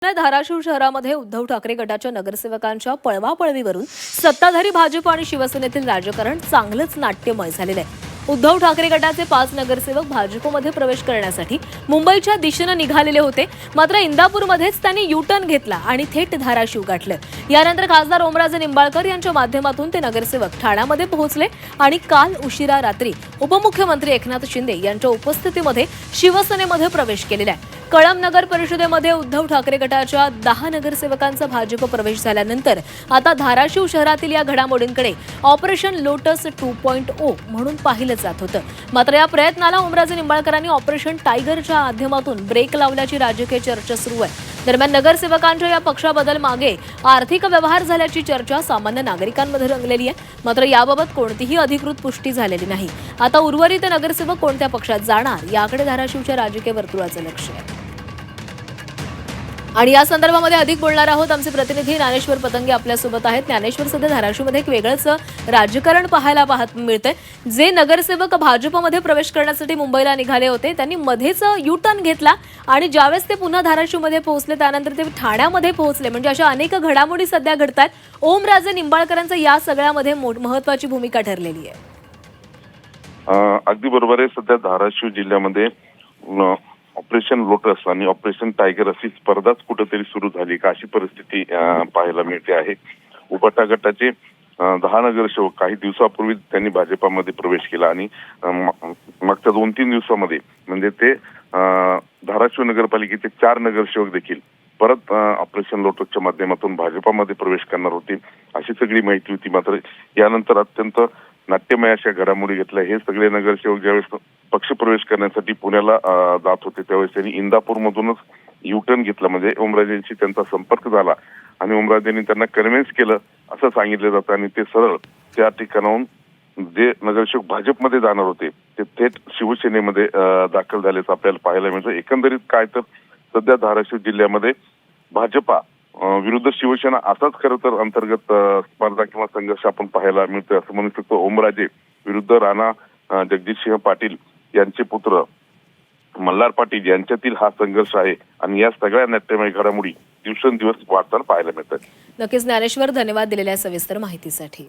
धाराशिव शहरामध्ये उद्धव ठाकरे गटाच्या नगरसेवकांच्या पळवापळवीवरून सत्ताधारी भाजप आणि शिवसेनेतील राजकारण चांगलंच नाट्यमय झालेलं आहे। उद्धव ठाकरे गटाचे 5 नगरसेवक भाजपमध्ये प्रवेश करण्यासाठी मुंबईच्या दिशेने निघालेले होते, मात्र इंदापूरमध्येच त्यांनी यू-टर्न घेतला आणि थेट धाराशिव गाठलं। यानंतर खासदार ओमराजे निंबाळकर यांच्या माध्यमातून ते नगरसेवक ठाण्यामध्ये पोहोचले आणि काल उशिरा रात्री उपमुख्यमंत्री एकनाथ शिंदे यांच्या उपस्थितीमध्ये शिवसेनेमध्ये प्रवेश केलेला आहे। कळंब नगर परिषदेमध्ये उद्धव ठाकरे गटाच्या 10 नगरसेवकांचा भाजप प्रवेश झाल्यानंतर आता धाराशिव शहरातील या घडामोडींकडे ऑपरेशन लोटस 2.0 म्हणून पाहिलं जात होतं। मात्र या प्रयत्नाला ओमराजे निंबाळकरांनी ऑपरेशन टायगरच्या माध्यमातून ब्रेक लावल्याची राजकीय चर्चा सुरू आहे। दरम्यान नगरसेवकांच्या या पक्षाबदल मागे आर्थिक व्यवहार झाल्याची चर्चा सामान्य नागरिकांमध्ये रंगलेली आहे, मात्र याबाबत कोणतीही अधिकृत पुष्टी झालेली नाही। आता उर्वरित नगरसेवक कोणत्या पक्षात जाणार याकडे धाराशिवच्या राजकीय वर्तुळाचं लक्ष आहे। आणि या संदर्भामध्ये अधिक बोलणार आहोत आमचे प्रतिनिधी ज्ञानेश्वर पतंगे आपल्यासोबत आहेत। ज्ञानेश्वर, सध्या धाराशिवमध्ये एक वेगळंच राजकारण पाहायला मिळतंय। जे नगरसेवक भाजपमध्ये प्रवेश करण्यासाठी मुंबईला निघाले होते त्यांनी मध्येच यू-टर्न घेतला आणि ज्यावेळेस ते पुन्हा धाराशिवमध्ये पोहोचले त्यानंतर ते ठाण्यामध्ये पोहोचले, म्हणजे अशा अनेक घडामोडी सध्या घडतात। ओमराजे निंबाळकरांचं या सगळ्यामध्ये महत्त्वाची भूमिका ठरलेली आहे। अगदी बरोबर आहे। सध्या धाराशिव जिल्ह्यामध्ये ऑपरेशन लोटस आणि ऑपरेशन टायगर अशी स्पर्धाच कुठेतरी सुरू झाली का अशी परिस्थिती पाहायला मिळते आहे। उबाटा गटाचे 10 नगरसेवक काही दिवसापूर्वी त्यांनी भाजपामध्ये प्रवेश केला आणि मागच्या 2-3 दिवसामध्ये म्हणजे ते धाराशिव नगरपालिकेचे 4 नगरसेवक देखील परत ऑपरेशन लोटसच्या माध्यमातून भाजपामध्ये प्रवेश करणार होते अशी सगळी माहिती होती। मात्र यानंतर अत्यंत नाट्यमय अशा घडामोडी घेतल्या। हे सगळे नगरसेवक ज्यावेळेस पक्षप्रवेश करण्यासाठी पुण्याला जात होते त्यावेळेस त्यांनी इंदापूरमधूनच यू-टर्न घेतला, म्हणजे ओमराजेंशी त्यांचा संपर्क झाला आणि ओमराजेंनी त्यांना कन्व्हिन्स केलं असं सांगितलं जातं आणि ते सरळ त्या ठिकाणाहून जे नगरसेवक भाजपमध्ये जाणार होते ते थेट शिवसेनेमध्ये दाखल झाल्याचं आपल्याला पाहायला मिळतं। एकंदरीत काय तर सध्या धाराशिव जिल्ह्यामध्ये भाजपा विरुद्ध शिवसेना असाच खरं तर अंतर्गत स्पर्धा किंवा संघर्ष आपण पाहायला मिळतोय असं म्हणू शकतो। ओमराजे विरुद्ध राणा जगजितसिंह पाटील यांचे पुत्र मल्हार पाटील यांच्यातील हा संघर्ष आहे आणि या सगळ्या नाट्यमय घडामोडी दिवसेंदिवस वाढताना पाहायला मिळतात। नक्कीच ज्ञानेश्वर, धन्यवाद दिलेल्या सविस्तर माहितीसाठी।